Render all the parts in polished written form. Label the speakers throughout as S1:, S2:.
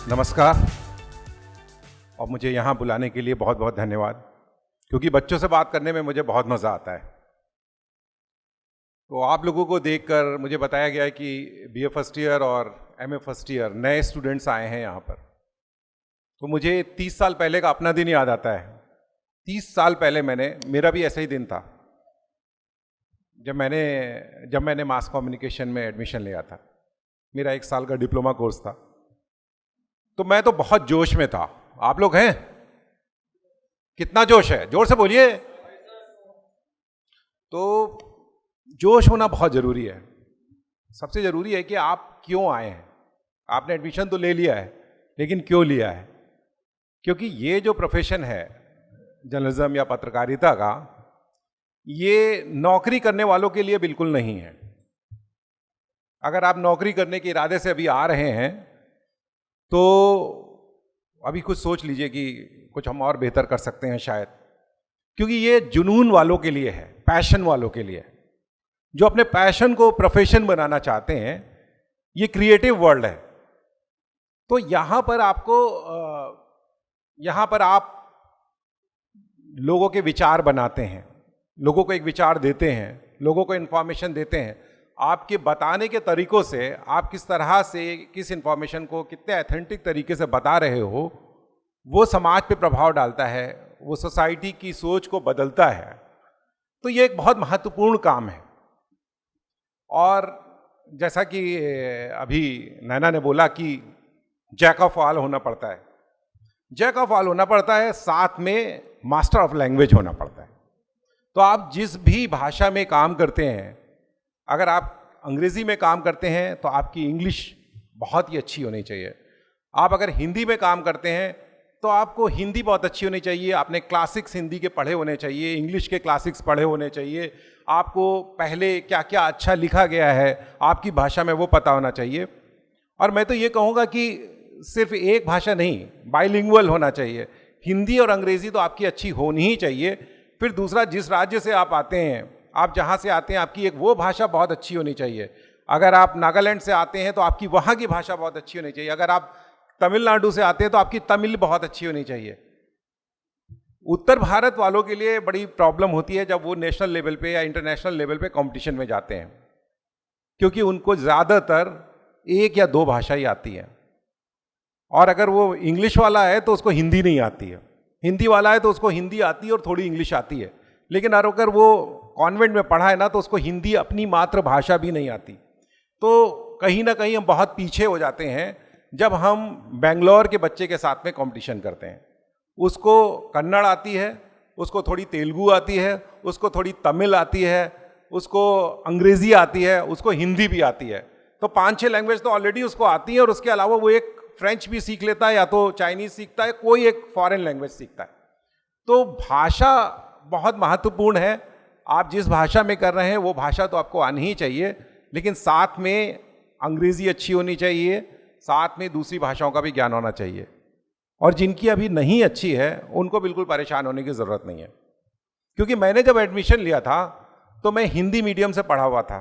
S1: नमस्कार। और मुझे यहाँ बुलाने के लिए बहुत बहुत धन्यवाद, क्योंकि बच्चों से बात करने में मुझे बहुत मज़ा आता है। तो आप लोगों को देखकर मुझे बताया गया है कि बीए फर्स्ट ईयर और एमए फर्स्ट ईयर नए स्टूडेंट्स आए हैं यहाँ पर। तो मुझे 30 साल पहले का अपना दिन याद आता है। 30 साल पहले मेरा भी ऐसा ही दिन था जब मैंने मास कम्युनिकेशन में एडमिशन लिया था। मेरा 1 साल का डिप्लोमा कोर्स था। तो मैं तो बहुत जोश में था। आप लोग हैं? कितना जोश है? जोर से बोलिए। तो जोश होना बहुत जरूरी है। सबसे जरूरी है कि आप क्यों आए हैं। आपने एडमिशन तो ले लिया है, लेकिन क्यों लिया है? क्योंकि ये जो प्रोफेशन है जर्नलिज्म या पत्रकारिता का, ये नौकरी करने वालों के लिए बिल्कुल नहीं है। अगर आप नौकरी करने के इरादे से अभी आ रहे हैं तो अभी कुछ सोच लीजिए कि कुछ हम और बेहतर कर सकते हैं शायद। क्योंकि ये जुनून वालों के लिए है, पैशन वालों के लिए, जो अपने पैशन को प्रोफेशन बनाना चाहते हैं। ये क्रिएटिव वर्ल्ड है। तो यहाँ पर आप लोगों के विचार बनाते हैं, लोगों को एक विचार देते हैं, लोगों को इन्फॉर्मेशन देते हैं। आपके बताने के तरीकों से आप किस तरह से किस इन्फॉर्मेशन को कितने ऑथेंटिक तरीके से बता रहे हो, वो समाज पे प्रभाव डालता है, वो सोसाइटी की सोच को बदलता है। तो ये एक बहुत महत्वपूर्ण काम है। और जैसा कि अभी नैना ने बोला कि जैक ऑफ ऑल होना पड़ता है। जैक ऑफ ऑल होना पड़ता है, साथ में मास्टर ऑफ लैंग्वेज होना पड़ता है। तो आप जिस भी भाषा में काम करते हैं, अगर आप अंग्रेजी में काम करते हैं तो आपकी इंग्लिश बहुत ही अच्छी होनी चाहिए। आप अगर हिंदी में काम करते हैं तो आपको हिंदी बहुत अच्छी होनी चाहिए। आपने क्लासिक्स हिंदी के पढ़े होने चाहिए, इंग्लिश के क्लासिक्स पढ़े होने चाहिए। आपको पहले क्या क्या अच्छा लिखा गया है आपकी भाषा में, वो पता होना चाहिए। और मैं तो ये कहूँगा कि सिर्फ एक भाषा नहीं, बाइलिंगुअल होना चाहिए। हिंदी और अंग्रेज़ी तो आपकी अच्छी होनी ही चाहिए। फिर दूसरा, जिस राज्य से आप आते हैं, आप जहाँ से आते हैं, आपकी एक वो भाषा बहुत अच्छी होनी चाहिए। अगर आप नागालैंड से आते हैं तो आपकी वहाँ की भाषा बहुत अच्छी होनी चाहिए। अगर आप तमिलनाडु से आते हैं तो आपकी तमिल बहुत अच्छी होनी चाहिए। उत्तर भारत वालों के लिए बड़ी प्रॉब्लम होती है जब वो नेशनल लेवल पे या इंटरनेशनल लेवल पे कंपटीशन में जाते हैं, क्योंकि उनको ज़्यादातर 1 या 2 भाषा ही आती है। और अगर वो इंग्लिश वाला है तो उसको हिंदी नहीं आती है, हिंदी वाला है तो उसको हिंदी आती है और थोड़ी इंग्लिश आती है। लेकिन अगर वो कॉन्वेंट में पढ़ा है ना, तो उसको हिंदी अपनी मातृभाषा भी नहीं आती। तो कहीं ना कहीं हम बहुत पीछे हो जाते हैं जब हम बेंगलोर के बच्चे के साथ में कंपटीशन करते हैं। उसको कन्नड़ आती है, उसको थोड़ी तेलुगु आती है, उसको थोड़ी तमिल आती है, उसको अंग्रेज़ी आती है, उसको हिंदी भी आती है। तो 5-6 लैंग्वेज तो ऑलरेडी उसको आती है, और उसके अलावा वो एक फ्रेंच भी सीख लेता है, या तो चाइनीज़ सीखता है, कोई एक फॉरेन लैंग्वेज सीखता है। तो भाषा बहुत महत्वपूर्ण है। आप जिस भाषा में कर रहे हैं वो भाषा तो आपको आनी ही चाहिए, लेकिन साथ में अंग्रेज़ी अच्छी होनी चाहिए, साथ में दूसरी भाषाओं का भी ज्ञान होना चाहिए। और जिनकी अभी नहीं अच्छी है उनको बिल्कुल परेशान होने की ज़रूरत नहीं है। क्योंकि मैंने जब एडमिशन लिया था तो मैं हिंदी मीडियम से पढ़ा हुआ था,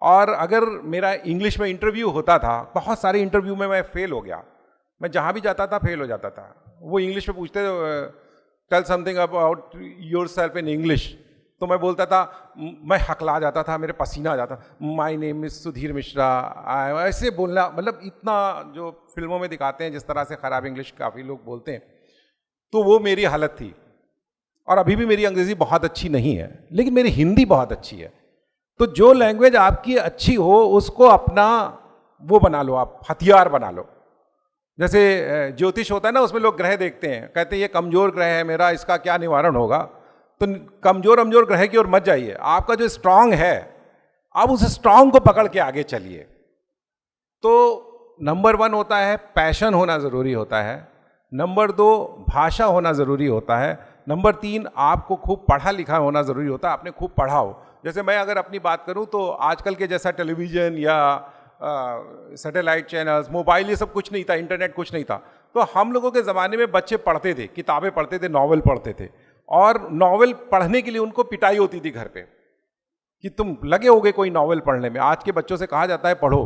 S1: और अगर मेरा इंग्लिश में इंटरव्यू होता था, बहुत सारे इंटरव्यू में मैं फेल हो गया। मैं जहाँ भी जाता था फेल हो जाता था। वो इंग्लिश में पूछते, tell something about yourself in English, तो मैं बोलता था, मैं हकला जाता था, मेरे पसीना आ जाता। My name is Sudhir Mishra, ऐसे बोलना, मतलब इतना जो फिल्मों में दिखाते हैं जिस तरह से ख़राब इंग्लिश काफ़ी लोग बोलते हैं, तो वो मेरी हालत थी। और अभी भी मेरी अंग्रेज़ी बहुत अच्छी नहीं है, लेकिन मेरी हिंदी बहुत अच्छी है। तो जो लैंग्वेज आपकी अच्छी हो उसको अपना वो बना लो, आप हथियार बना लो। जैसे ज्योतिष होता है ना, उसमें लोग ग्रह देखते हैं, कहते हैं ये कमज़ोर ग्रह है मेरा, इसका क्या निवारण होगा। तो कमज़ोर ग्रह की ओर मत जाइए, आपका जो स्ट्रांग है आप उस स्ट्रांग को पकड़ के आगे चलिए। तो नंबर 1 होता है पैशन होना ज़रूरी होता है, नंबर 2 भाषा होना ज़रूरी होता है, नंबर 3 आपको खूब पढ़ा लिखा होना ज़रूरी होता है, आपने खूब पढ़ा हो। जैसे मैं अगर अपनी बात करूं तो आजकल के जैसा टेलीविज़न या सैटेलाइट चैनल्स, मोबाइल, ये सब कुछ नहीं था, इंटरनेट कुछ नहीं था। तो हम लोगों के ज़माने में बच्चे पढ़ते थे, किताबें पढ़ते थे, नावल पढ़ते थे, और नावल पढ़ने के लिए उनको पिटाई होती थी घर पे कि तुम लगे होगे कोई नावल पढ़ने में। आज के बच्चों से कहा जाता है पढ़ो,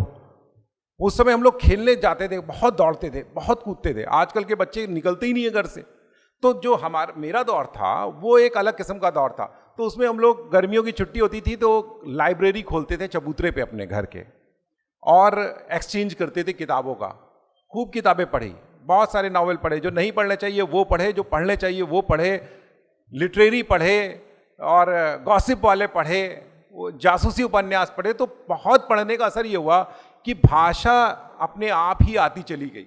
S1: उस समय हम लोग खेलने जाते थे, बहुत दौड़ते थे, बहुत कूदते थे। आजकल के बच्चे निकलते ही नहीं है घर से। तो जो मेरा दौर था वो एक अलग किस्म का दौर था। तो उसमें हम लोग गर्मियों की छुट्टी होती थी तो लाइब्रेरी खोलते थे चबूतरे पे अपने घर के, और एक्सचेंज करते थे किताबों का। खूब किताबें पढ़ी, बहुत सारे नावल पढ़े, जो नहीं पढ़ने चाहिए वो पढ़े, जो पढ़ने चाहिए वो पढ़े, लिटरेरी पढ़े और गॉसिप वाले पढ़े, वो जासूसी उपन्यास पढ़े। तो बहुत पढ़ने का असर ये हुआ कि भाषा अपने आप ही आती चली गई।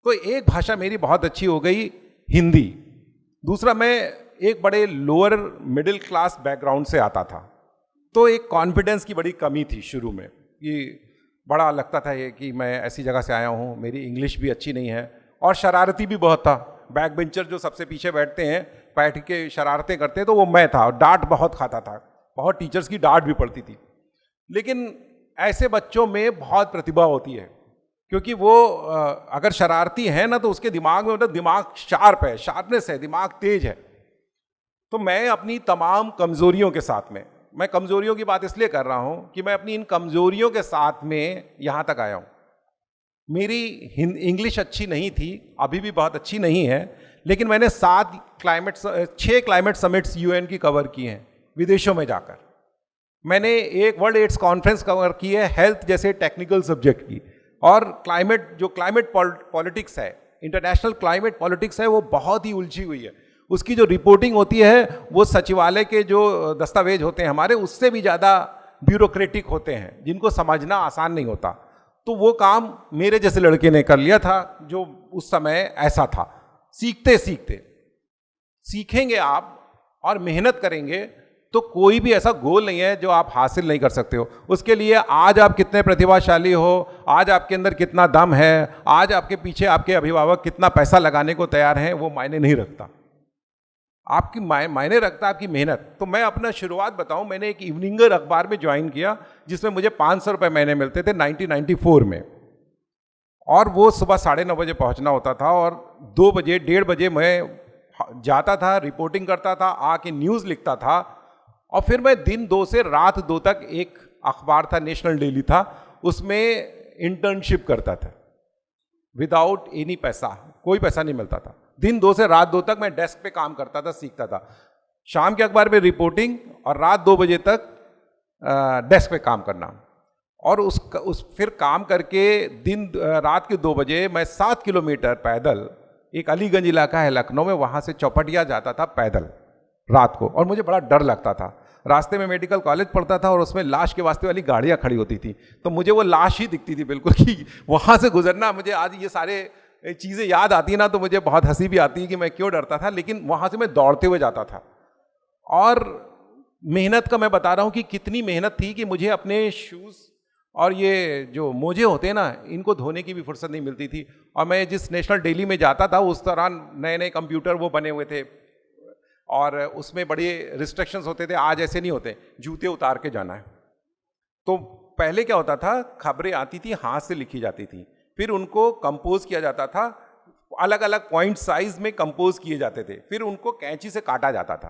S1: तो एक भाषा मेरी बहुत अच्छी हो गई, हिंदी। दूसरा, मैं एक बड़े लोअर मिडिल क्लास बैकग्राउंड से आता था, तो एक कॉन्फिडेंस की बड़ी कमी थी शुरू में, कि बड़ा लगता था ये कि मैं ऐसी जगह से आया हूँ, मेरी इंग्लिश भी अच्छी नहीं है, और शरारती भी बहुत था। बैक बेंचर जो सबसे पीछे बैठते हैं, बैठ के शरारतें करते हैं, तो वो मैं था। और डांट बहुत खाता था, बहुत टीचर्स की डांट भी पड़ती थी। लेकिन ऐसे बच्चों में बहुत प्रतिभा होती है, क्योंकि वो अगर शरारती है ना, तो उसके दिमाग में मतलब दिमाग शार्प है, शार्पनेस है, दिमाग तेज है। तो मैं अपनी तमाम कमजोरियों के साथ में, मैं कमजोरियों की बात इसलिए कर रहा हूं कि मैं अपनी इन कमजोरियों के साथ में यहां तक आया हूं। मेरी इंग्लिश अच्छी नहीं थी, अभी भी बहुत अच्छी नहीं है, लेकिन मैंने 6 क्लाइमेट समिट्स यूएन की कवर की हैं विदेशों में जाकर। मैंने एक वर्ल्ड एड्स कॉन्फ्रेंस कवर की है हेल्थ जैसे टेक्निकल सब्जेक्ट की। और क्लाइमेट पॉलिटिक्स है, इंटरनेशनल क्लाइमेट पॉलिटिक्स है, वो बहुत ही उलझी हुई है। उसकी जो रिपोर्टिंग होती है वो सचिवालय के जो दस्तावेज होते हैं हमारे, उससे भी ज़्यादा ब्यूरोक्रेटिक होते हैं, जिनको समझना आसान नहीं होता। तो वो काम मेरे जैसे लड़के ने कर लिया था, जो उस समय ऐसा था। सीखते सीखते सीखेंगे आप और मेहनत करेंगे तो कोई भी ऐसा गोल नहीं है जो आप हासिल नहीं कर सकते हो। उसके लिए आज आप कितने प्रतिभाशाली हो, आज आपके अंदर कितना दम है, आज आपके पीछे आपके अभिभावक कितना पैसा लगाने को तैयार हैं, वो मायने नहीं रखता। आपकी मायने रखता आपकी मेहनत। तो मैं अपना शुरुआत बताऊं, मैंने एक इवनिंगर अखबार में ज्वाइन किया जिसमें मुझे 500 रुपये महीने मिलते थे 1994 में, और वो सुबह 9:30 बजे पहुंचना होता था, और 2 बजे 1:30 बजे मैं जाता था, रिपोर्टिंग करता था, आके न्यूज़ लिखता था, और फिर मैं दिन 2 से रात 2 तक, एक अखबार था नेशनल डेली था, उसमें इंटर्नशिप करता था विदाउट एनी पैसा, कोई पैसा नहीं मिलता था। दिन 2 से रात 2 तक मैं डेस्क पे काम करता था, सीखता था। शाम के अखबार में रिपोर्टिंग और रात 2 बजे तक डेस्क पे काम करना। और फिर काम करके रात के 2 बजे मैं 7 किलोमीटर पैदल, एक अलीगंज इलाका है लखनऊ में, वहाँ से चौपटिया जाता था पैदल रात को। और मुझे बड़ा डर लगता था, रास्ते में मेडिकल कॉलेज पढ़ता था और उसमें लाश के वास्ते वाली गाड़ियाँ खड़ी होती थी, तो मुझे वो लाश ही दिखती थी बिल्कुल कि वहाँ से गुजरना। मुझे आज ये सारे चीज़ें याद आती ना तो मुझे बहुत हंसी भी आती है कि मैं क्यों डरता था, लेकिन वहाँ से मैं दौड़ते हुए जाता था। और मेहनत का मैं बता रहा हूँ कि कितनी मेहनत थी कि मुझे अपने शूज़ और ये जो मोजे होते हैं ना, इनको धोने की भी फुर्सत नहीं मिलती थी। और मैं जिस नेशनल डेली में जाता था उस दौरान नए नए कंप्यूटर वो बने हुए थे, और उसमें बड़े रिस्ट्रिक्शंस होते थे, आज ऐसे नहीं होते, जूते उतार के जाना है। तो पहले क्या होता था, खबरें आती थी, हाथ से लिखी जाती थी, फिर उनको कंपोज किया जाता था, अलग अलग पॉइंट साइज में कंपोज किए जाते थे, फिर उनको कैंची से काटा जाता था,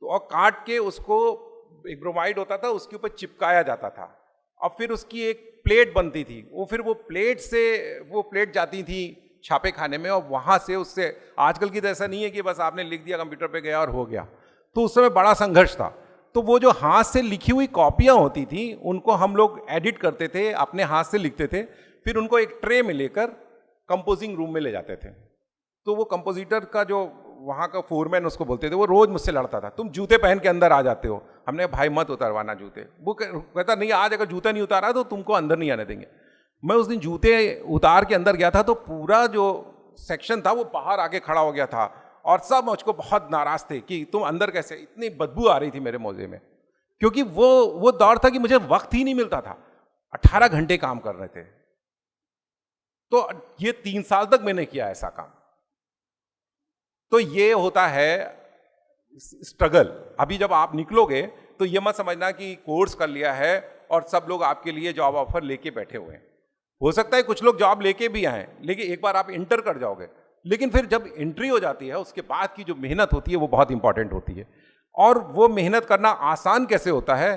S1: तो और काट के उसको एक ब्रोमाइड होता था उसके ऊपर चिपकाया जाता था, और फिर उसकी एक प्लेट बनती थी, वो प्लेट जाती थी छापे खाने में, और वहाँ से उससे, आजकल की तो ऐसा नहीं है कि बस आपने लिख दिया कंप्यूटर पे गया और हो गया। तो उस समय बड़ा संघर्ष था। तो वो जो हाथ से लिखी हुई कॉपियाँ होती थी उनको हम लोग एडिट करते थे, अपने हाथ से लिखते थे, फिर उनको एक ट्रे में लेकर कंपोजिंग रूम में ले जाते थे। तो वो कंपोजिटर का जो वहाँ का फोरमैन उसको बोलते थे, वो रोज मुझसे लड़ता था, तुम जूते पहन के अंदर आ जाते हो। हमने भाई मत उतारवाना जूते। वो कहता नहीं, आज अगर जूता नहीं उतारा तो तुमको अंदर नहीं आने देंगे। मैं उस दिन जूते उतार के अंदर गया था तो पूरा जो सेक्शन था वो बाहर आके खड़ा हो गया था, और सब मुझको बहुत नाराज थे कि तुम अंदर कैसे। इतनी बदबू आ रही थी मेरे मोजे में, क्योंकि वो दौर था कि मुझे वक्त ही नहीं मिलता था, 18 घंटे काम कर रहे थे। तो ये 3 साल तक मैंने किया ऐसा काम। तो ये होता है स्ट्रगल। अभी जब आप निकलोगे तो ये मत समझना कि कोर्स कर लिया है और सब लोग आपके लिए जॉब ऑफर लेके बैठे हुए हैं। हो सकता है कुछ लोग जॉब लेके भी आए, लेकिन एक बार आप इंटर कर जाओगे, लेकिन फिर जब एंट्री हो जाती है उसके बाद की जो मेहनत होती है वो बहुत इंपॉर्टेंट होती है। और वो मेहनत करना आसान कैसे होता है,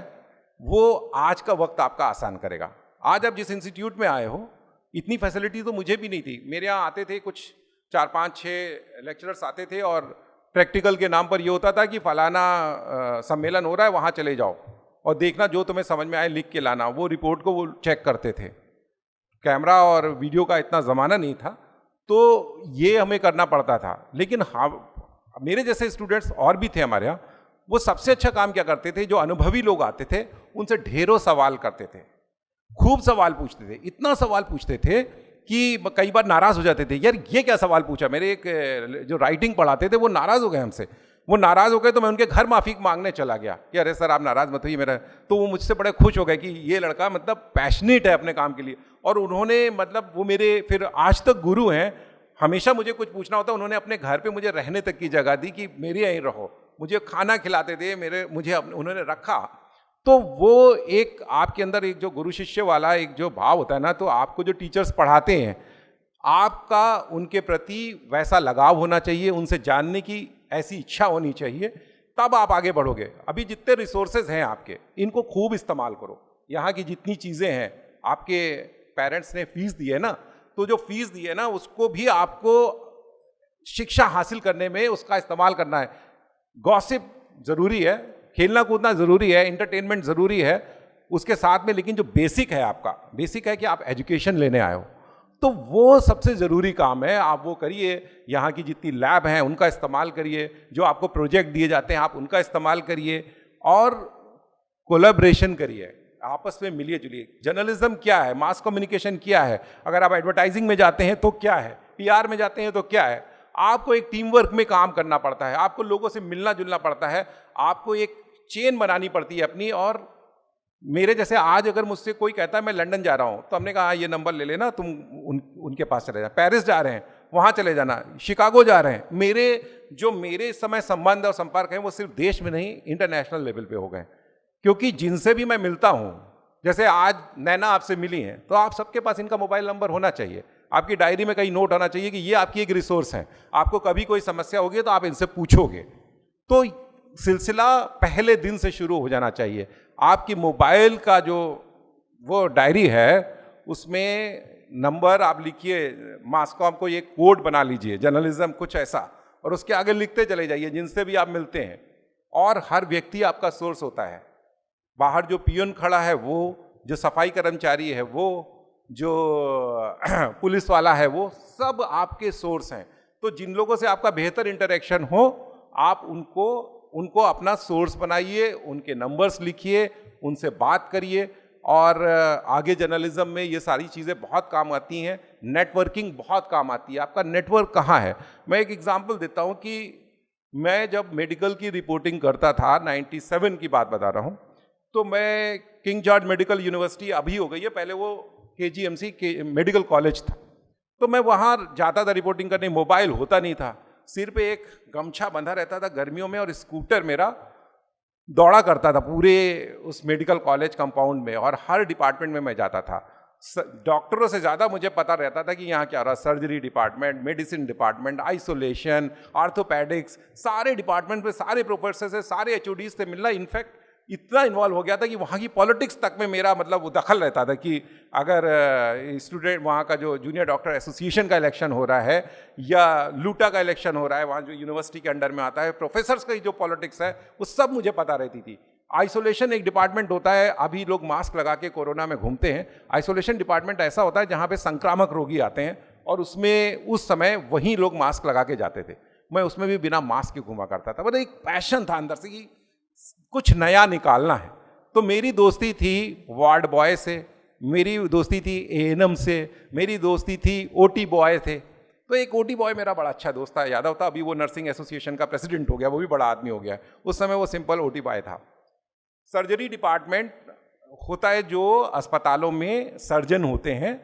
S1: वो आज का वक्त आपका आसान करेगा। आज आप जिस इंस्टीट्यूट में आए हो, इतनी फैसिलिटी तो मुझे भी नहीं थी। मेरे यहाँ आते थे कुछ 4-5-6 लेक्चरर्स आते थे और प्रैक्टिकल के नाम पर ये होता था कि फलाना सम्मेलन हो रहा है, वहाँ चले जाओ और देखना जो तुम्हें समझ में आए लिख के लाना। वो रिपोर्ट को वो चेक करते थे। कैमरा और वीडियो का इतना ज़माना नहीं था, तो ये हमें करना पड़ता था। लेकिन हाँ, मेरे जैसे स्टूडेंट्स और भी थे हमारे यहाँ, वो सबसे अच्छा काम क्या करते थे, जो अनुभवी लोग आते थे उनसे ढेरों सवाल करते थे, खूब सवाल पूछते थे। इतना सवाल पूछते थे कि कई बार नाराज़ हो जाते थे, यार ये क्या सवाल पूछा। मेरे एक जो राइटिंग पढ़ाते थे वो नाराज़ हो गए हमसे। वो नाराज़ हो गए तो मैं उनके घर माफ़ी मांगने चला गया कि अरे सर आप नाराज़ मत होइए मेरा। तो वो मुझसे बड़े खुश हो गए कि ये लड़का मतलब पैशनेट है अपने काम के लिए। और उन्होंने मतलब वो मेरे फिर आज तक गुरु हैं। हमेशा मुझे कुछ पूछना होता, उन्होंने अपने घर पे मुझे रहने तक की जगह दी कि मेरे यहीं रहो। मुझे खाना खिलाते थे, मुझे उन्होंने रखा। तो वो एक आपके अंदर एक जो गुरु शिष्य वाला एक जो भाव होता है ना, तो आपको जो टीचर्स पढ़ाते हैं, आपका उनके प्रति वैसा लगाव होना चाहिए, उनसे जानने की ऐसी इच्छा होनी चाहिए, तब आप आगे बढ़ोगे। अभी जितने रिसोर्सेज हैं आपके, इनको खूब इस्तेमाल करो। यहाँ की जितनी चीज़ें हैं, आपके पेरेंट्स ने फीस दी है ना, तो जो फीस दी है ना उसको भी आपको शिक्षा हासिल करने में उसका इस्तेमाल करना है। गॉसिप ज़रूरी है, खेलना कूदना ज़रूरी है, एंटरटेनमेंट ज़रूरी है उसके साथ में, लेकिन जो बेसिक है आपका, बेसिक है कि आप एजुकेशन लेने आए हो, तो वो सबसे ज़रूरी काम है। आप वो करिए। यहाँ की जितनी लैब हैं उनका इस्तेमाल करिए, जो आपको प्रोजेक्ट दिए जाते हैं आप उनका इस्तेमाल करिए और कोलैबोरेशन करिए, आपस में मिलिए जुलिए। जर्नलिज्म क्या है, मास कम्युनिकेशन क्या है, अगर आप एडवर्टाइजिंग में जाते हैं तो क्या है, PR में जाते हैं तो क्या है। आपको एक टीम वर्क में काम करना पड़ता है, आपको लोगों से मिलना जुलना पड़ता है, आपको एक चेन बनानी पड़ती है अपनी। और मेरे जैसे आज अगर मुझसे कोई कहता है मैं लंदन जा रहा हूँ, तो हमने कहा ये नंबर ले लेना, तुम उनके पास चले जाना। पेरिस जा रहे हैं, वहाँ चले जाना। शिकागो जा रहे हैं। मेरे इस समय संबंध और संपर्क हैं वो सिर्फ देश में नहीं, इंटरनेशनल लेवल पे हो गए। क्योंकि जिनसे भी मैं मिलता हूँ, जैसे आज नैना आपसे मिली हैं, तो आप सबके पास इनका मोबाइल नंबर होना चाहिए, आपकी डायरी में कहीं नोट होना चाहिए कि ये आपकी एक रिसोर्स है। आपको कभी कोई समस्या होगी तो आप इनसे पूछोगे। तो सिलसिला पहले दिन से शुरू हो जाना चाहिए। आपकी मोबाइल का जो वो डायरी है उसमें नंबर आप लिखिए, मासकॉम को एक कोड बना लीजिए, जर्नलिज्म कुछ ऐसा, और उसके आगे लिखते चले जाइए जिनसे भी आप मिलते हैं। और हर व्यक्ति आपका सोर्स होता है। बाहर जो पियून खड़ा है वो, जो सफाई कर्मचारी है वो, जो पुलिस वाला है वो, सब आपके सोर्स हैं। तो जिन लोगों से आपका बेहतर इंटरेक्शन हो, आप उनको अपना सोर्स बनाइए, उनके नंबर्स लिखिए, उनसे बात करिए। और आगे जर्नलिज्म में ये सारी चीज़ें बहुत काम आती हैं। नेटवर्किंग बहुत काम आती है। आपका नेटवर्क कहाँ है? मैं एक एग्जांपल देता हूँ कि मैं जब मेडिकल की रिपोर्टिंग करता था, 97 की बात बता रहा हूँ, तो मैं किंग जॉर्ज मेडिकल यूनिवर्सिटी अभी हो गई है, पहले वो KGMC मेडिकल कॉलेज था, तो मैं वहाँ जाता था रिपोर्टिंग करने। मोबाइल होता नहीं था, सिर पे एक गमछा बंधा रहता था गर्मियों में, और स्कूटर मेरा दौड़ा करता था पूरे उस मेडिकल कॉलेज कंपाउंड में, और हर डिपार्टमेंट में मैं जाता था। डॉक्टरों से ज़्यादा मुझे पता रहता था कि यहाँ क्या रहा। Surgery department, medicine department, isolation, orthopaedics, सारे डिपार्टमेंट में सारे प्रोफेसर से, सारे HODs से मिलना। इनफैक्ट इतना इन्वॉल्व हो गया था कि वहाँ की पॉलिटिक्स तक में मेरा मतलब वो दखल रहता था कि अगर स्टूडेंट वहाँ का जो जूनियर डॉक्टर एसोसिएशन का इलेक्शन हो रहा है या लूटा का इलेक्शन हो रहा है, वहाँ जो यूनिवर्सिटी के अंडर में आता है, प्रोफेसर्स की जो पॉलिटिक्स है वो सब मुझे पता रहती थी। आइसोलेशन एक डिपार्टमेंट होता है, अभी लोग मास्क लगा के कोरोना में घूमते हैं। आइसोलेशन डिपार्टमेंट ऐसा होता है जहाँ पे संक्रामक रोगी आते हैं, और उसमें उस समय वहीं लोग मास्क लगा के जाते थे। मैं उसमें भी बिना मास्क के घूमा करता था। मतलब एक पैशन था अंदर से कि कुछ नया निकालना है। तो मेरी दोस्ती थी वार्ड बॉय से, मेरी दोस्ती थी ANM से, मेरी दोस्ती थी OT बॉय थे। तो एक OT बॉय मेरा बड़ा अच्छा दोस्त था, यादव था, अभी वो नर्सिंग एसोसिएशन का प्रेसिडेंट हो गया, वो भी बड़ा आदमी हो गया। उस समय वो सिंपल OT बॉय था। सर्जरी डिपार्टमेंट होता है, जो अस्पतालों में सर्जन होते हैं,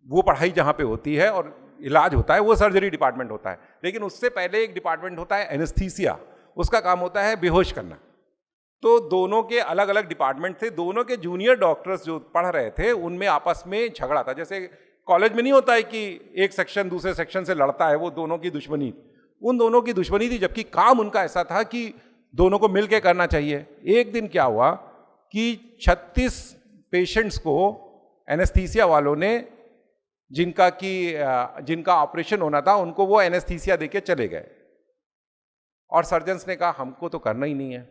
S1: वो पढ़ाई जहाँ पे होती है और इलाज होता है, वो सर्जरी डिपार्टमेंट होता है। लेकिन उससे पहले एक डिपार्टमेंट होता है एनेस्थीसिया, उसका काम होता है बेहोश करना। तो दोनों के अलग अलग डिपार्टमेंट थे। दोनों के जूनियर डॉक्टर्स जो पढ़ रहे थे उनमें आपस में झगड़ा था। जैसे कॉलेज में नहीं होता है कि एक सेक्शन दूसरे सेक्शन से लड़ता है, वो दोनों की दुश्मनी, उन दोनों की दुश्मनी थी, जबकि काम उनका ऐसा था कि दोनों को मिलके करना चाहिए। एक दिन क्या हुआ कि 36 पेशेंट्स को एनेस्थीसिया वालों ने जिनका ऑपरेशन होना था उनको वो एनेस्थीसिया देके चले गए, और सर्जन्स ने कहा हमको तो करना ही नहीं है।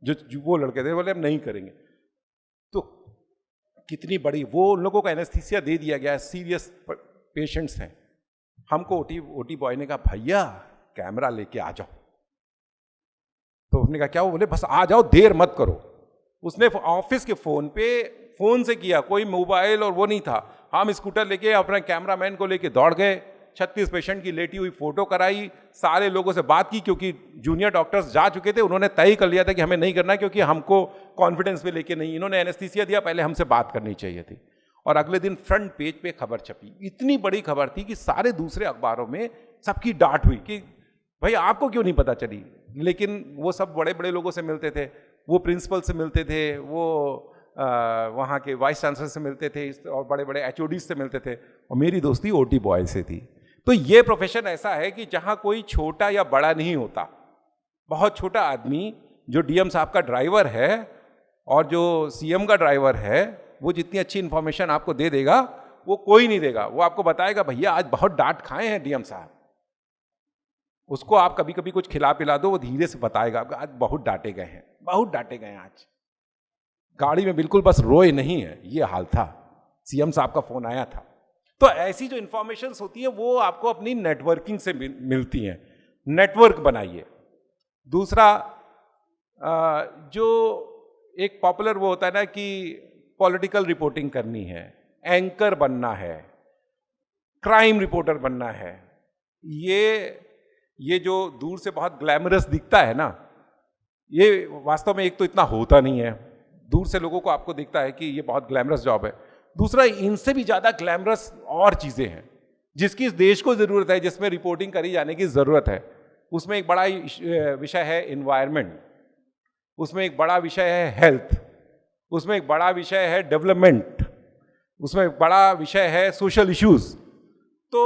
S1: जो वो लड़के थे बोले हम नहीं करेंगे। तो कितनी बड़ी, वो उन लोगों को एनेस्थीसिया दे दिया गया, सीरियस पेशेंट्स हैं। हमको ओटी बॉय ने कहा भैया कैमरा लेके आ जाओ। तो उसने कहा क्या? वो बोले बस आ जाओ, देर मत करो। उसने ऑफिस के फोन से किया, कोई मोबाइल और वो नहीं था। हम स्कूटर लेके अपना कैमरामैन को लेके दौड़ गए, 36 पेशेंट की लेटी हुई फोटो कराई, सारे लोगों से बात की, क्योंकि जूनियर डॉक्टर्स जा चुके थे, उन्होंने तय कर लिया था कि हमें नहीं करना, क्योंकि हमको कॉन्फिडेंस पे लेके नहीं, इन्होंने एनेस्थीसिया दिया, पहले हमसे बात करनी चाहिए थी। और अगले दिन फ्रंट पेज पे खबर छपी, इतनी बड़ी खबर थी कि सारे दूसरे अखबारों में सबकी डांट हुई कि भाई आपको क्यों नहीं पता चली। लेकिन वो सब बड़े बड़े लोगों से मिलते थे, वो प्रिंसिपल से मिलते थे, वो वहाँ के वाइस चांसलर से मिलते थे, और बड़े बड़े HOD से मिलते थे, और मेरी दोस्ती OT बॉय से थी। तो ये प्रोफेशन ऐसा है कि जहाँ कोई छोटा या बड़ा नहीं होता। बहुत छोटा आदमी जो DM साहब का ड्राइवर है और जो CM का ड्राइवर है, वो जितनी अच्छी इन्फॉर्मेशन आपको दे देगा वो कोई नहीं देगा। वो आपको बताएगा भैया आज बहुत डांट खाए हैं DM साहब। उसको आप कभी कभी कुछ खिला पिला दो, वो धीरे से बताएगा आपको आज बहुत डांटे गए हैं, बहुत डांटे गए हैं आज। गाड़ी में बिल्कुल बस रोए नहीं है, ये हाल था। CM साहब का फोन आया था। तो ऐसी जो इंफॉर्मेशंस होती है वो आपको अपनी नेटवर्किंग से मिलती हैं। नेटवर्क बनाइए। दूसरा, जो एक पॉपुलर वो होता है ना कि पॉलिटिकल रिपोर्टिंग करनी है, एंकर बनना है, क्राइम रिपोर्टर बनना है, ये जो दूर से बहुत ग्लैमरस दिखता है ना, ये वास्तव में एक तो इतना होता नहीं है। दूर से लोगों को आपको दिखता है कि ये बहुत ग्लैमरस जॉब है। दूसरा, इनसे भी ज़्यादा ग्लैमरस और चीज़ें हैं जिसकी इस देश को ज़रूरत है, जिसमें रिपोर्टिंग करी जाने की ज़रूरत है। उसमें एक बड़ा विषय है इन्वायरमेंट, उसमें एक बड़ा विषय है हेल्थ, उसमें एक बड़ा विषय है डेवलपमेंट, उसमें एक बड़ा विषय है सोशल इश्यूज। तो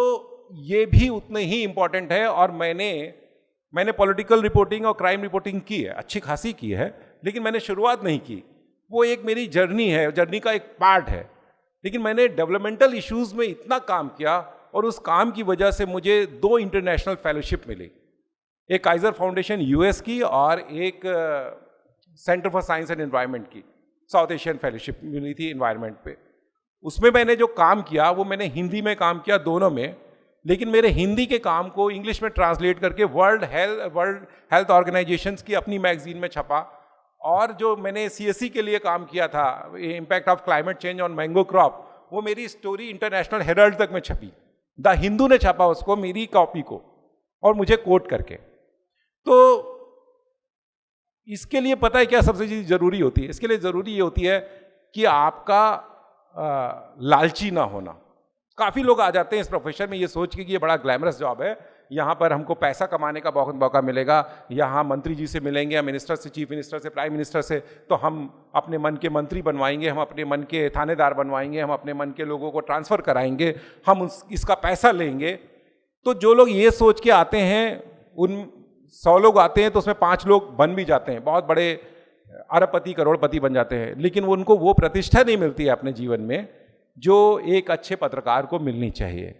S1: ये भी उतने ही इम्पॉर्टेंट है। और मैंने पॉलिटिकल रिपोर्टिंग और क्राइम रिपोर्टिंग की है, अच्छी खासी की है, लेकिन मैंने शुरुआत नहीं की। वो एक मेरी जर्नी है, जर्नी का एक पार्ट है। लेकिन मैंने डेवलपमेंटल इश्यूज में इतना काम किया, और उस काम की वजह से मुझे 2 इंटरनेशनल फेलोशिप मिली, एक काइजर फाउंडेशन US की और एक centre for science and environment की साउथ एशियन फेलोशिप मिली थी एनवायरनमेंट पे। उसमें मैंने जो काम किया वो मैंने हिंदी में काम किया, दोनों में। लेकिन मेरे हिंदी के काम को इंग्लिश में ट्रांसलेट करके वर्ल्ड हेल्थ ऑर्गेनाइजेशन की अपनी मैगजीन में छपा। और जो मैंने CSE के लिए काम किया था, impact of climate change on mango crop, वो मेरी स्टोरी इंटरनेशनल हेराल्ड तक में छपी। द हिंदू ने छापा उसको, मेरी कॉपी को, और मुझे कोट करके। तो इसके लिए पता है क्या सबसे चीज जरूरी होती है? इसके लिए जरूरी ये होती है कि आपका लालची ना होना। काफी लोग आ जाते हैं इस प्रोफेशन में ये सोच के कि ये बड़ा ग्लैमरस जॉब है, यहाँ पर हमको पैसा कमाने का बहुत मौका मिलेगा, यहाँ मंत्री जी से मिलेंगे, या मिनिस्टर से, चीफ मिनिस्टर से, प्राइम मिनिस्टर से, तो हम अपने मन के मंत्री बनवाएंगे, हम अपने मन के थानेदार बनवाएंगे, हम अपने मन के लोगों को ट्रांसफर कराएंगे, हम इसका पैसा लेंगे। तो जो लोग ये सोच के आते हैं, उन 100 लोग आते हैं तो उसमें 5 लोग बन भी जाते हैं, बहुत बड़े अरबपति करोड़पति बन जाते हैं, लेकिन उनको वो प्रतिष्ठा नहीं मिलती है अपने जीवन में जो एक अच्छे पत्रकार को मिलनी चाहिए,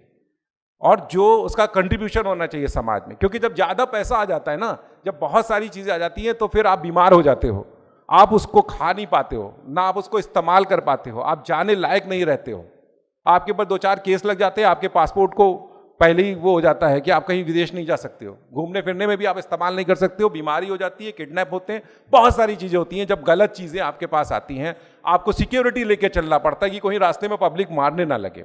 S1: और जो उसका कंट्रीब्यूशन होना चाहिए समाज में। क्योंकि जब ज़्यादा पैसा आ जाता है ना, जब बहुत सारी चीज़ें आ जाती हैं, तो फिर आप बीमार हो जाते हो, आप उसको खा नहीं पाते हो, ना आप उसको इस्तेमाल कर पाते हो, आप जाने लायक नहीं रहते हो, आपके ऊपर 2-4 केस लग जाते हैं, आपके पासपोर्ट को पहले ही वो हो जाता है कि आप कहीं विदेश नहीं जा सकते हो, घूमने फिरने में भी आप इस्तेमाल नहीं कर सकते हो, बीमारी हो जाती है, किडनैप होते हैं, बहुत सारी चीज़ें होती हैं। जब गलत चीज़ें आपके पास आती हैं, आपको सिक्योरिटी लेके चलना पड़ता है कि कोई रास्ते में पब्लिक मारने ना लगे।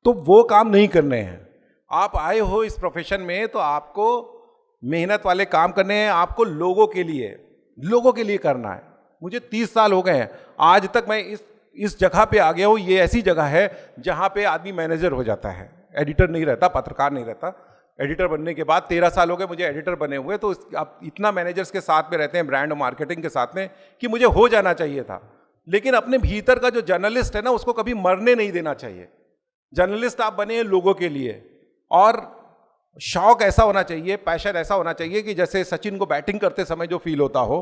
S1: तो वो काम नहीं करने हैं। आप आए हो इस प्रोफेशन में तो आपको मेहनत वाले काम करने हैं, आपको लोगों के लिए करना है। मुझे 30 साल हो गए हैं, आज तक मैं इस जगह पे आ गया हूँ। ये ऐसी जगह है जहाँ पे आदमी मैनेजर हो जाता है, एडिटर नहीं रहता, पत्रकार नहीं रहता। एडिटर बनने के बाद 13 साल हो गए मुझे एडिटर बने हुए, तो आप इतना मैनेजर्स के साथ में रहते हैं, ब्रांड और मार्केटिंग के साथ में, कि मुझे हो जाना चाहिए था। लेकिन अपने भीतर का जो जर्नलिस्ट है ना, उसको कभी मरने नहीं देना चाहिए। जर्नलिस्ट आप बने हैं लोगों के लिए, और शौक ऐसा होना चाहिए, पैशन ऐसा होना चाहिए कि जैसे सचिन को बैटिंग करते समय जो फील होता हो,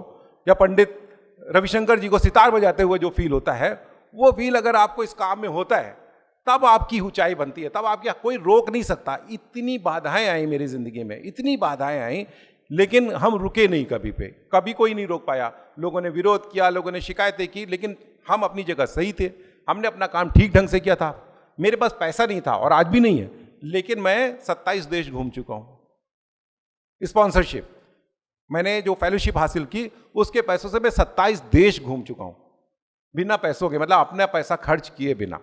S1: या पंडित रविशंकर जी को सितार बजाते हुए जो फील होता है, वो फील अगर आपको इस काम में होता है तब आपकी ऊंचाई बनती है, तब आपकी कोई रोक नहीं सकता। इतनी बाधाएं आई मेरी जिंदगी में, इतनी बाधाएं आई, लेकिन हम रुके नहीं कभी पे, कभी कोई नहीं रोक पाया। लोगों ने विरोध किया, लोगों ने शिकायतें की, लेकिन हम अपनी जगह सही थे, हमने अपना काम ठीक ढंग से किया था। मेरे पास पैसा नहीं था और आज भी नहीं है, लेकिन मैं 27 देश घूम चुका हूं। स्पॉन्सरशिप, मैंने जो फेलोशिप हासिल की उसके पैसों से मैं 27 देश घूम चुका हूं, बिना पैसों के, मतलब अपना पैसा खर्च किए बिना।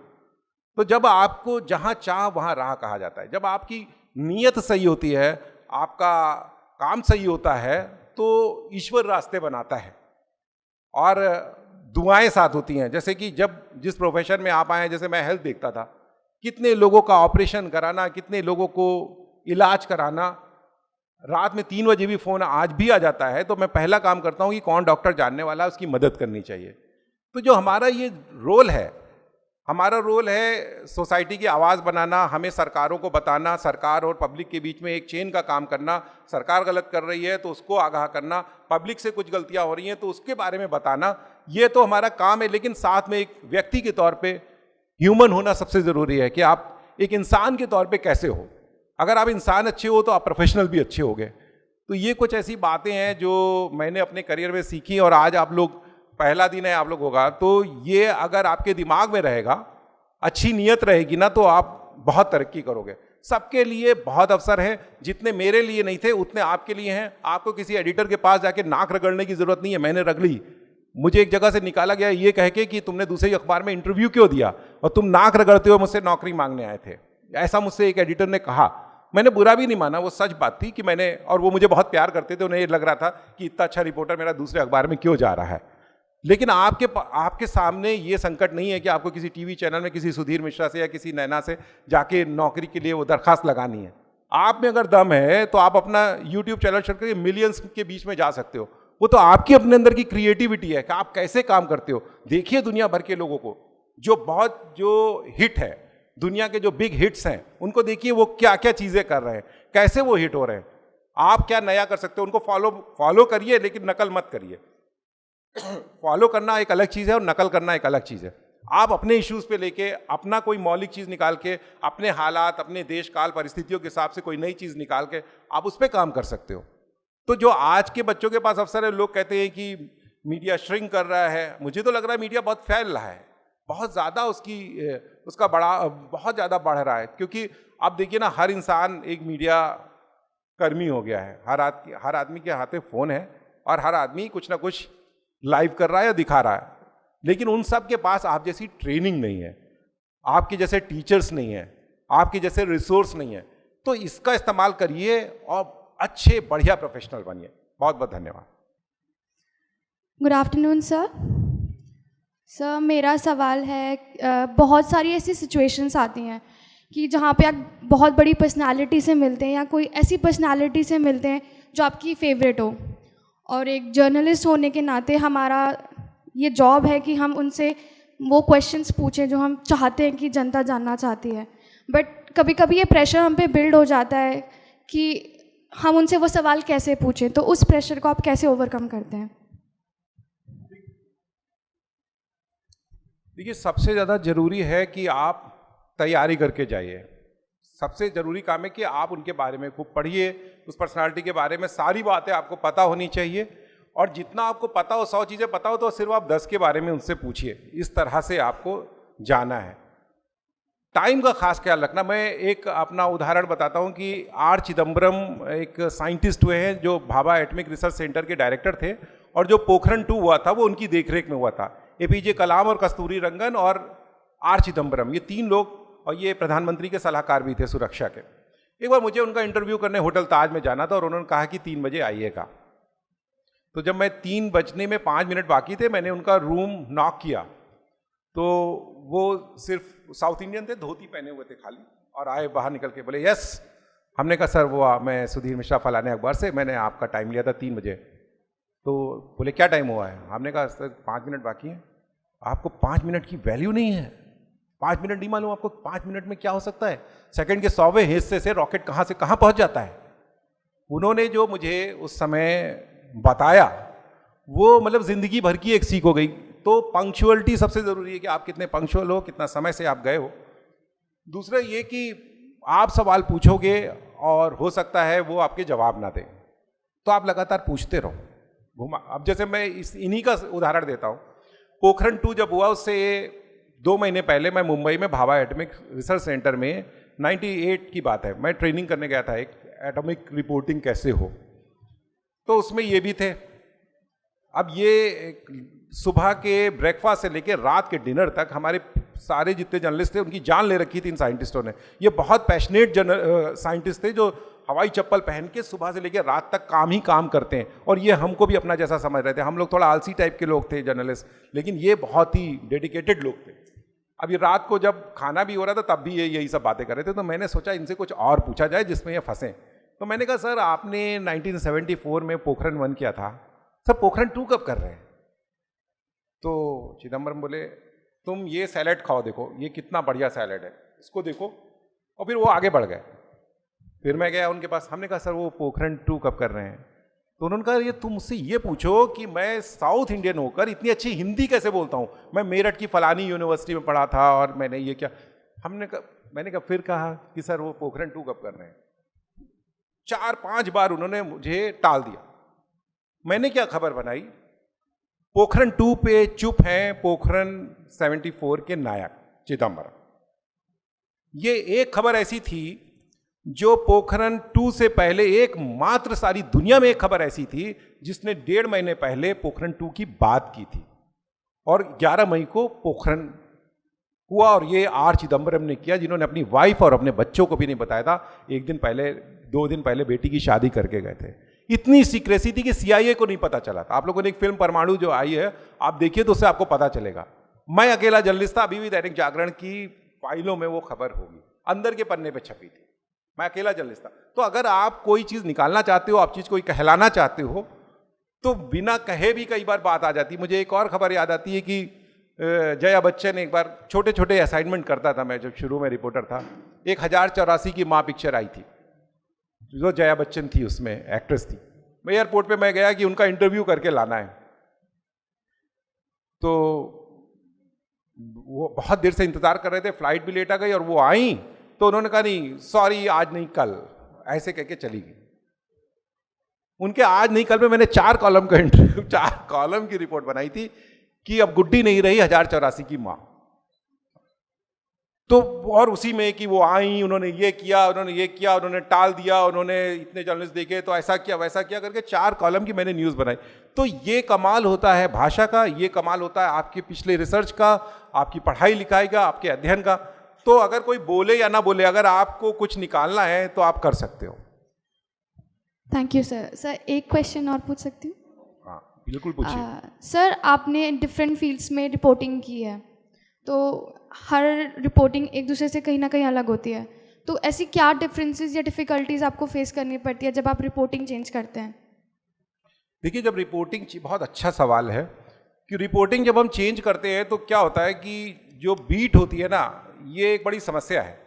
S1: तो जब आपको जहां चाह वहां राह कहा जाता है, जब आपकी नीयत सही होती है, आपका काम सही होता है, तो ईश्वर रास्ते बनाता है और दुआएं साथ होती हैं। जैसे कि जब जिस प्रोफेशन में आप आए हैं, जैसे मैं हेल्थ देखता था, कितने लोगों का ऑपरेशन कराना, कितने लोगों को इलाज कराना, रात में 3 बजे भी फोन आज भी आ जाता है, तो मैं पहला काम करता हूं कि कौन डॉक्टर जानने वाला है उसकी मदद करनी चाहिए। तो जो हमारा ये रोल है, हमारा रोल है सोसाइटी की आवाज़ बनाना, हमें सरकारों को बताना, सरकार और पब्लिक के बीच में एक चेन का काम करना। सरकार गलत कर रही है तो उसको आगाह करना, पब्लिक से कुछ गलतियां हो रही हैं तो उसके बारे में बताना, ये तो हमारा काम है। लेकिन साथ में एक व्यक्ति के तौर पे ह्यूमन होना सबसे ज़रूरी है कि आप एक इंसान के तौर पे कैसे हो। अगर आप इंसान अच्छे हो तो आप प्रोफेशनल भी अच्छे होगे। तो ये कुछ ऐसी बातें हैं जो मैंने अपने करियर में सीखी, और आज आप लोग, पहला दिन है आप लोग होगा, तो ये अगर आपके दिमाग में रहेगा, अच्छी नीयत रहेगी ना, तो आप बहुत तरक्की करोगे। सबके लिए बहुत अवसर हैं, जितने मेरे लिए नहीं थे उतने आपके लिए हैं। आपको किसी एडिटर के पास जाके नाक रगड़ने की जरूरत नहीं है, मैंने रग ली। मुझे एक जगह से निकाला गया ये कह के कि तुमने दूसरे अखबार में इंटरव्यू क्यों दिया और तुम नाक रगड़ते हुए मुझसे नौकरी मांगने आए थे, ऐसा मुझसे एक एडिटर ने कहा। मैंने बुरा भी नहीं माना, वो सच बात थी कि मैंने, और वो मुझे बहुत प्यार करते थे, उन्हें ये लग रहा था कि इतना अच्छा रिपोर्टर मेरा दूसरे अखबार में क्यों जा रहा है। लेकिन आपके सामने ये संकट नहीं है कि आपको किसी टीवी चैनल में किसी सुधीर मिश्रा से या किसी नैना से जाके नौकरी के लिए वो दरखास्त लगानी है। आप में अगर दम है तो आप अपना यूट्यूब चैनल शुरू करके मिलियंस के बीच में जा सकते हो। वो तो आपकी अपने अंदर की क्रिएटिविटी है कि आप कैसे काम करते हो। देखिए दुनिया भर के लोगों को, जो हिट है, दुनिया के जो बिग हिट्स हैं, उनको देखिए वो क्या क्या चीज़ें कर रहे हैं, कैसे वो हिट हो रहे हैं। आप क्या नया कर सकते हो, उनको फॉलो करिए, लेकिन नकल मत करिए। फॉलो करना एक अलग चीज़ है और नकल करना एक अलग चीज़ है। आप अपने इश्यूज पे लेके अपना कोई मौलिक चीज़ निकाल के, अपने हालात, अपने देश काल परिस्थितियों के हिसाब से कोई नई चीज़ निकाल के आप उस पर काम कर सकते हो। तो जो आज के बच्चों के पास अवसर है, लोग कहते हैं कि मीडिया श्रिंक कर रहा है, मुझे तो लग रहा है मीडिया बहुत फैल रहा है, बहुत ज़्यादा उसका बहुत ज़्यादा बढ़ रहा है। क्योंकि आप देखिए ना, हर इंसान एक मीडिया कर्मी हो गया है। हर आदमी के हाथ में फ़ोन है और हर आदमी कुछ ना कुछ लाइव कर रहा है या दिखा रहा है। लेकिन उन सब के पास आप जैसी ट्रेनिंग नहीं है, आपके जैसे टीचर्स नहीं है, आपके जैसे रिसोर्स नहीं है। तो इसका इस्तेमाल करिए और अच्छे बढ़िया प्रोफेशनल बनिए। बहुत बहुत धन्यवाद।
S2: Good afternoon sir. सर मेरा सवाल है, बहुत सारी ऐसी सिचुएशंस आती हैं कि जहाँ पे आप बहुत बड़ी पर्सनालिटी से मिलते हैं या कोई ऐसी पर्सनालिटी से मिलते हैं जो आपकी फेवरेट हो, और एक जर्नलिस्ट होने के नाते हमारा ये जॉब है कि हम उनसे वो क्वेश्चंस पूछें जो हम चाहते हैं कि जनता जानना चाहती है। बट कभी कभी ये प्रेशर हम पे बिल्ड हो जाता है कि हम उनसे वो सवाल कैसे पूछें, तो उस प्रेशर को आप कैसे ओवरकम करते हैं?
S1: देखिए, सबसे ज़्यादा ज़रूरी है कि आप तैयारी करके जाइए। सबसे ज़रूरी काम है कि आप उनके बारे में खूब पढ़िए, उस पर्सनालिटी के बारे में सारी बातें आपको पता होनी चाहिए। और जितना आपको पता हो, 100 चीज़ें पता हो, तो सिर्फ आप 10 के बारे में उनसे पूछिए। इस तरह से आपको जाना है। टाइम का खास ख्याल रखना। मैं एक अपना उदाहरण बताता हूँ कि आर चिदम्बरम एक साइंटिस्ट हुए हैं जो भाभा एटॉमिक रिसर्च सेंटर के डायरेक्टर थे, और जो पोखरण 2 हुआ था वो उनकी देखरेख में हुआ था। एपीजे कलाम और कस्तूरी रंगन और आर चिदम्बरम, ये 3 लोग, और ये प्रधानमंत्री के सलाहकार भी थे सुरक्षा के। एक बार मुझे उनका इंटरव्यू करने होटल ताज में जाना था और उन्होंने कहा कि 3 बजे आइएगा। तो जब मैं 3 बजने में 5 मिनट बाकी थे, मैंने उनका रूम नॉक किया, तो वो सिर्फ साउथ इंडियन थे, धोती पहने हुए थे खाली, और आए बाहर निकल के बोले यस। हमने कहा सर वो मैं सुधीर मिश्रा फलाने अखबार से, मैंने आपका टाइम लिया था 3 बजे। तो बोले क्या टाइम हुआ है? हमने कहा सर 5 मिनट बाकी हैं। आपको 5 मिनट की वैल्यू नहीं है? 5 मिनट नहीं मालूम आपको 5 मिनट में क्या हो सकता है? सेकंड के 100वें हिस्से से रॉकेट कहाँ से कहाँ पहुँच जाता है। उन्होंने जो मुझे उस समय बताया वो मतलब ज़िंदगी भर की एक सीख हो गई। तो पंक्चुअलिटी सबसे ज़रूरी है कि आप कितने पंक्चुअल हो, कितना समय से आप गए हो। दूसरा ये कि आप सवाल पूछोगे और हो सकता है वो आपके जवाब ना दें, तो आप लगातार पूछते रहो, घुमा। अब जैसे मैं इन्हीं का उदाहरण देता हूँ। पोखरण 2 जब हुआ उससे 2 महीने पहले मैं मुंबई में भाभा एटॉमिक रिसर्च सेंटर में 98 की बात है, मैं ट्रेनिंग करने गया था, एक एटॉमिक रिपोर्टिंग कैसे हो, तो उसमें ये भी थे। अब ये सुबह के ब्रेकफास्ट से लेकर रात के डिनर तक हमारे सारे जितने जर्नलिस्ट थे उनकी जान ले रखी थी इन साइंटिस्टों ने। ये बहुत पैशनेट साइंटिस्ट थे जो हवाई चप्पल पहन के सुबह से लेकर रात तक काम ही काम करते हैं, और ये हमको भी अपना जैसा समझ रहे थे। हम लोग थोड़ा आलसी टाइप के लोग थे जर्नलिस्ट, लेकिन ये बहुत ही डेडिकेटेड लोग थे। अब ये रात को जब खाना भी हो रहा था तब भी ये यही सब बातें कर रहे थे, तो मैंने सोचा इनसे कुछ और पूछा जाए जिसमें ये फंसे। तो मैंने कहा सर आपने 1974 में पोखरण 1 किया था, सर पोखरण 2 कब कर रहे हैं? तो चिदम्बरम बोले तुम ये सैलेड खाओ, देखो ये कितना बढ़िया सैलेड है, इसको देखो। और फिर वो आगे बढ़ गए। फिर मैं गया उनके पास, हमने कहा सर वो पोखरण 2 कब कर रहे हैं? तो उन्होंने कहा ये तुम मुझसे ये पूछो कि मैं साउथ इंडियन होकर इतनी अच्छी हिंदी कैसे बोलता हूँ, मैं मेरठ की फलानी यूनिवर्सिटी में पढ़ा था और मैंने ये क्या। मैंने कहा फिर कहा कि सर वो पोखरण 2 कब कर रहे हैं? 4-5 बार उन्होंने मुझे टाल दिया। मैंने क्या खबर बनाई, पोखरण 2 पे चुप हैं पोखरण 74 के नायक चिदम्बरम। ये एक खबर ऐसी थी जो पोखरण 2 से पहले एकमात्र सारी दुनिया में एक खबर ऐसी थी जिसने 1.5 महीने पहले पोखरण 2 की बात की थी, और 11 मई को पोखरण हुआ। और ये आर चिदम्बरम ने किया, जिन्होंने अपनी वाइफ और अपने बच्चों को भी नहीं बताया था। 2 दिन पहले बेटी की शादी करके गए थे। इतनी सीक्रेसी थी कि CIA को नहीं पता चला था। आप लोगों ने एक फिल्म परमाणु जो आई है आप देखिए तो उससे आपको पता चलेगा। मैं अकेला जर्नलिस्ट था, अभी भी दैनिक जागरण की फाइलों में वो खबर होगी, अंदर के पन्ने पे छपी थी। मैं अकेला जर्नलिस्ट था। तो अगर आप कोई चीज़ निकालना चाहते हो, आप चीज़ कोई कहलाना चाहते हो, तो बिना कहे भी कई बार बात आ जाती। मुझे एक और खबर याद आती है कि जया बच्चन एक बार छोटे छोटे असाइनमेंट करता था, मैं जब शुरू में रिपोर्टर था। 1084 की माँ पिक्चर आई थी, जो जया बच्चन थी उसमें एक्ट्रेस थी। मैं एयरपोर्ट पे मैं गया कि उनका इंटरव्यू करके लाना है, तो वो बहुत देर से इंतजार कर रहे थे, फ्लाइट भी लेट आ गई और वो आई तो उन्होंने कहा नहीं सॉरी आज नहीं कल, ऐसे कह के चली गई। उनके आज नहीं कल में मैंने 4 कॉलम का इंटरव्यू, 4 कॉलम की रिपोर्ट बनाई थी कि अब गुड्डी नहीं रही 1084 की माँ। तो और उसी में कि वो आई, उन्होंने ये किया, उन्होंने टाल दिया, उन्होंने इतने जर्नलिस्ट देखे तो ऐसा किया वैसा किया करके 4 कॉलम की मैंने न्यूज़ बनाई। तो ये कमाल होता है भाषा का, ये कमाल होता है आपके पिछले रिसर्च का, आपकी पढ़ाई लिखाई का, आपके अध्ययन का। तो अगर कोई बोले या ना बोले, अगर आपको कुछ निकालना है तो आप कर सकते हो।
S2: Thank you sir. सर एक क्वेश्चन और पूछ सकती हूँ?
S1: हाँ बिल्कुल पूछिए।
S2: सर आपने डिफरेंट फील्ड्स में रिपोर्टिंग की है, तो हर रिपोर्टिंग एक दूसरे से कहीं ना कहीं अलग होती है, तो ऐसी क्या डिफरेंसेस या डिफ़िकल्टीज आपको फेस करनी पड़ती है जब आप रिपोर्टिंग चेंज करते हैं?
S1: देखिए जब रिपोर्टिंग, बहुत अच्छा सवाल है कि रिपोर्टिंग जब हम चेंज करते हैं तो क्या होता है कि जो बीट होती है ना, ये एक बड़ी समस्या है।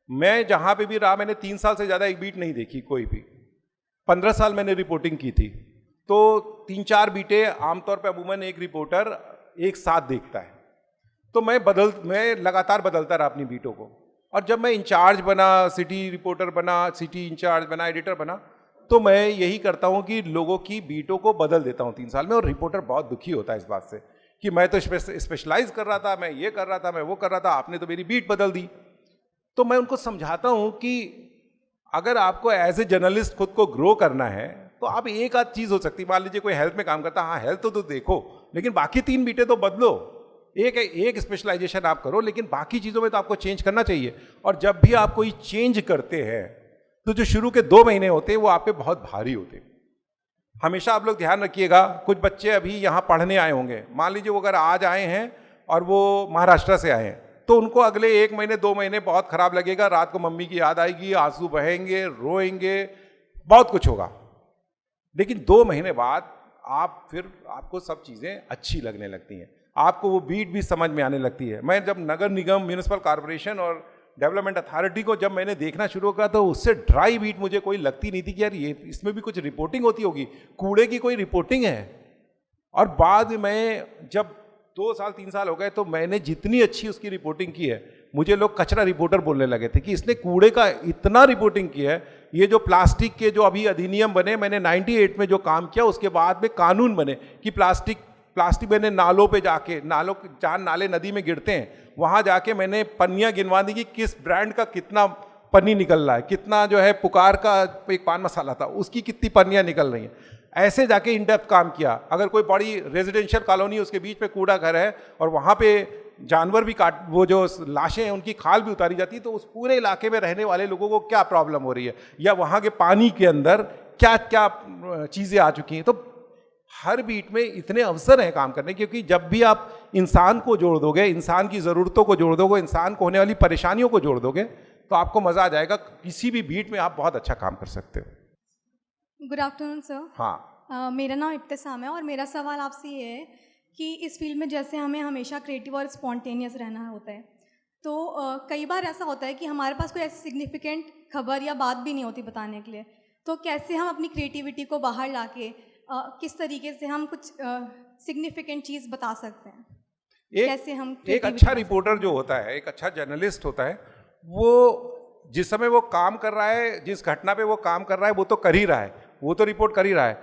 S1: मैं जहाँ पे भी रहा, मैंने 3 साल से ज़्यादा एक बीट नहीं देखी कोई भी। 15 साल मैंने रिपोर्टिंग की थी, तो 3-4 बीटें आमतौर पे अमूमन एक रिपोर्टर एक साथ देखता है। तो मैं लगातार बदलता रहा अपनी बीटों को। और जब मैं इंचार्ज बना, सिटी रिपोर्टर बना, सिटी इंचार्ज बना, एडिटर बना, तो मैं यही करता हूँ कि लोगों की बीटों को बदल देता हूँ 3 साल में। और रिपोर्टर बहुत दुखी होता है इस बात से कि मैं तो स्पेशलाइज कर रहा था, मैं ये कर रहा था, मैं वो कर रहा था, आपने तो मेरी बीट बदल दी। तो मैं उनको समझाता हूँ कि अगर आपको एज ए जर्नलिस्ट खुद को ग्रो करना है तो आप एक आध चीज़ हो सकती है, मान लीजिए कोई हेल्थ में काम करता है, हाँ हेल्थ तो देखो, लेकिन बाकी 3 बीटें तो बदलो। एक स्पेशलाइजेशन आप करो, लेकिन बाकी चीज़ों में तो आपको चेंज करना चाहिए। और जब भी आप कोई चेंज करते हैं तो जो शुरू के 2 महीने होते हैं वो आप पे बहुत भारी होते हैं। हमेशा आप लोग ध्यान रखिएगा, कुछ बच्चे अभी यहाँ पढ़ने आए होंगे, मान लीजिए वो अगर आज आए हैं और वो महाराष्ट्र से आए हैं, तो उनको अगले 1 महीने 2 महीने बहुत खराब लगेगा। रात को मम्मी की याद आएगी, आंसू बहेंगे, रोएंगे, बहुत कुछ होगा। लेकिन 2 महीने बाद आपको सब चीज़ें अच्छी लगने लगती हैं, आपको वो बीट भी समझ में आने लगती है। मैं जब नगर निगम, म्यूनिसिपल कॉर्पोरेशन और डेवलपमेंट अथॉरिटी को जब मैंने देखना शुरू किया तो उससे ड्राई बीट मुझे कोई लगती नहीं थी कि यार ये इसमें भी कुछ रिपोर्टिंग होती होगी, कूड़े की कोई रिपोर्टिंग है। और बाद में जब 2 साल 3 साल हो गए, तो मैंने जितनी अच्छी उसकी रिपोर्टिंग की है, मुझे लोग कचरा रिपोर्टर बोलने लगे थे कि इसने कूड़े का इतना रिपोर्टिंग किया है। ये जो प्लास्टिक के जो अभी अधिनियम बने, मैंने 98 में जो काम किया, उसके बाद में कानून बने कि प्लास्टिक मैंने नालों पे जाके, नालों जहाँ नाले नदी में गिरते हैं वहाँ जाके मैंने पन्नियाँ गिनवा दी कि किस ब्रांड का कितना पन्नी निकल रहा है, कितना जो है पुकार का एक पान मसाला था उसकी कितनी पन्नियाँ निकल रही हैं। ऐसे जाके इन डेप्थ काम किया। अगर कोई बड़ी रेजिडेंशियल कॉलोनी उसके बीच में कूड़ा घर है और वहाँ पे जानवर भी वो जो लाशें हैं उनकी खाल भी उतारी जाती है, तो उस पूरे इलाके में रहने वाले लोगों को क्या प्रॉब्लम हो रही है, या वहाँ के पानी के अंदर क्या क्या चीज़ें आ चुकी हैं। तो हर बीट में इतने अवसर हैं काम करने, क्योंकि जब भी आप इंसान को जोड़ दोगे, इंसान की ज़रूरतों को जोड़ दोगे, इंसान को होने वाली परेशानियों को जोड़ दोगे, तो आपको मज़ा आ जाएगा। किसी भी बीट में आप बहुत अच्छा काम कर सकते हो।
S3: Good afternoon sir.
S1: हाँ,
S3: मेरा नाम इब्तिसाम है और मेरा सवाल आपसे ये है कि इस फील्ड में जैसे हमें हमेशा क्रिएटिव और स्पॉन्टेनियस रहना होता है, तो कई बार ऐसा होता है कि हमारे पास कोई ऐसी सिग्निफिकेंट खबर या बात भी नहीं होती बताने के लिए, तो कैसे हम अपनी क्रिएटिविटी को बाहर लाके किस तरीके से हम कुछ सिग्निफिकेंट चीज़ बता सकते हैं? कैसे हम
S1: एक अच्छा रिपोर्टर जो होता है, एक अच्छा जर्नलिस्ट होता है, वो जिस समय वो काम कर रहा है, जिस घटना पे वो काम कर रहा है वो तो कर ही रहा है, वो तो रिपोर्ट कर ही रहा है।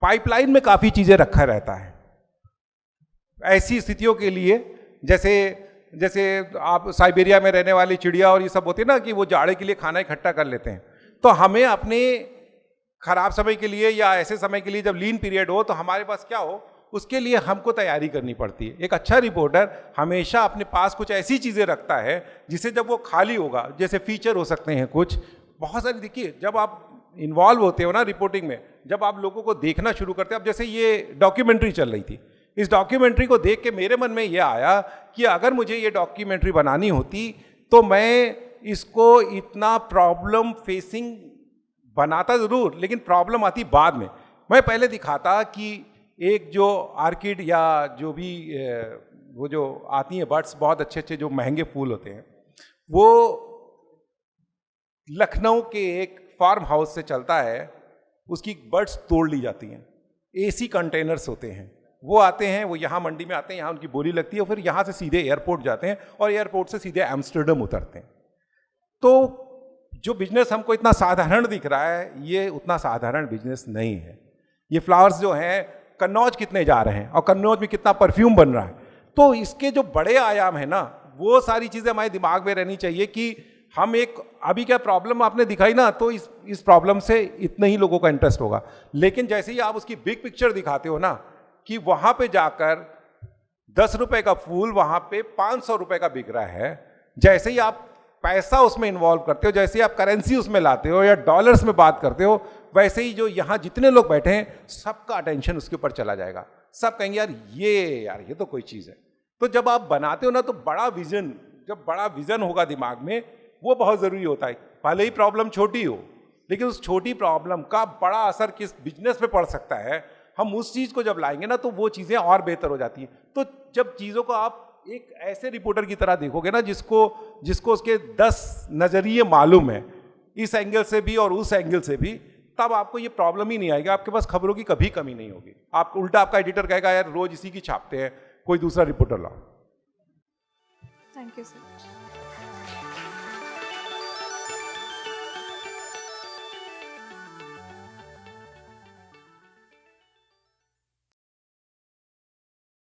S1: पाइपलाइन में काफ़ी चीज़ें रखा रहता है ऐसी स्थितियों के लिए, जैसे आप साइबेरिया में रहने वाली चिड़िया और ये सब होते हैं ना कि वो जाड़े के लिए खाना इकट्ठा कर लेते हैं। तो हमें अपने खराब समय के लिए या ऐसे समय के लिए जब लीन पीरियड हो तो हमारे पास क्या हो, उसके लिए हमको तैयारी करनी पड़ती है। एक अच्छा रिपोर्टर हमेशा अपने पास कुछ ऐसी चीज़ें रखता है जिसे जब वो खाली होगा, जैसे फीचर हो सकते हैं कुछ बहुत सारी। देखिए, जब आप इन्वॉल्व होते हो ना रिपोर्टिंग में, जब आप लोगों को देखना शुरू करते हैं, अब जैसे ये डॉक्यूमेंट्री चल रही थी, इस डॉक्यूमेंट्री को देख के मेरे मन में ये आया कि अगर मुझे ये डॉक्यूमेंट्री बनानी होती तो मैं इसको इतना प्रॉब्लम फेसिंग बनाता ज़रूर, लेकिन प्रॉब्लम आती बाद में। मैं पहले दिखाता कि एक जो आर्किड या जो भी वो जो आती हैं बर्ड्स, बहुत अच्छे अच्छे जो महंगे फूल होते हैं, वो लखनऊ के एक फार्म हाउस से चलता है, उसकी बर्ड्स तोड़ ली जाती हैं। एसी कंटेनर्स होते हैं, वो आते हैं, वो यहाँ मंडी में आते हैं, यहाँ उनकी बोली लगती है, और फिर यहाँ से सीधे एयरपोर्ट जाते हैं और एयरपोर्ट से सीधे एम्स्टर्डम उतरते हैं। तो जो बिजनेस हमको इतना साधारण दिख रहा है, ये उतना साधारण बिजनेस नहीं है। ये फ्लावर्स जो हैं, कन्नौज कितने जा रहे हैं और कन्नौज में कितना परफ्यूम बन रहा है, तो इसके जो बड़े आयाम है ना, वो सारी चीज़ें हमारे दिमाग में रहनी चाहिए कि हम एक अभी क्या प्रॉब्लम आपने दिखाई ना, तो इस प्रॉब्लम से इतने ही लोगों का इंटरेस्ट होगा। लेकिन जैसे ही आप उसकी बिग पिक्चर दिखाते हो ना, कि वहाँ पे जाकर 10 रुपए का फूल वहाँ पे 500 रुपए का बिक रहा है, जैसे ही आप पैसा उसमें इन्वॉल्व करते हो, जैसे ही आप करेंसी उसमें लाते हो या डॉलर्स में बात करते हो, वैसे ही जो यहाँ जितने लोग बैठे हैं सबका अटेंशन उसके ऊपर चला जाएगा। सब कहेंगे यार ये तो कोई चीज़ है। तो जब आप बनाते हो ना, तो जब बड़ा विजन होगा दिमाग में, वो बहुत ज़रूरी होता है। भले ही प्रॉब्लम छोटी हो, लेकिन उस छोटी प्रॉब्लम का बड़ा असर किस बिजनेस पे पड़ सकता है, हम उस चीज़ को जब लाएंगे ना, तो वो चीज़ें और बेहतर हो जाती हैं। तो जब चीज़ों को आप एक ऐसे रिपोर्टर की तरह देखोगे ना, जिसको उसके 10 नज़रिए मालूम है, इस एंगल से भी और उस एंगल से भी, तब आपको ये प्रॉब्लम ही नहीं आएगी। आपके पास खबरों की कभी कमी नहीं होगी। आप उल्टा आपका एडिटर कहेगा यार रोज इसी की छापते हैं, कोई दूसरा रिपोर्टर लाओ।
S3: Thank you sir.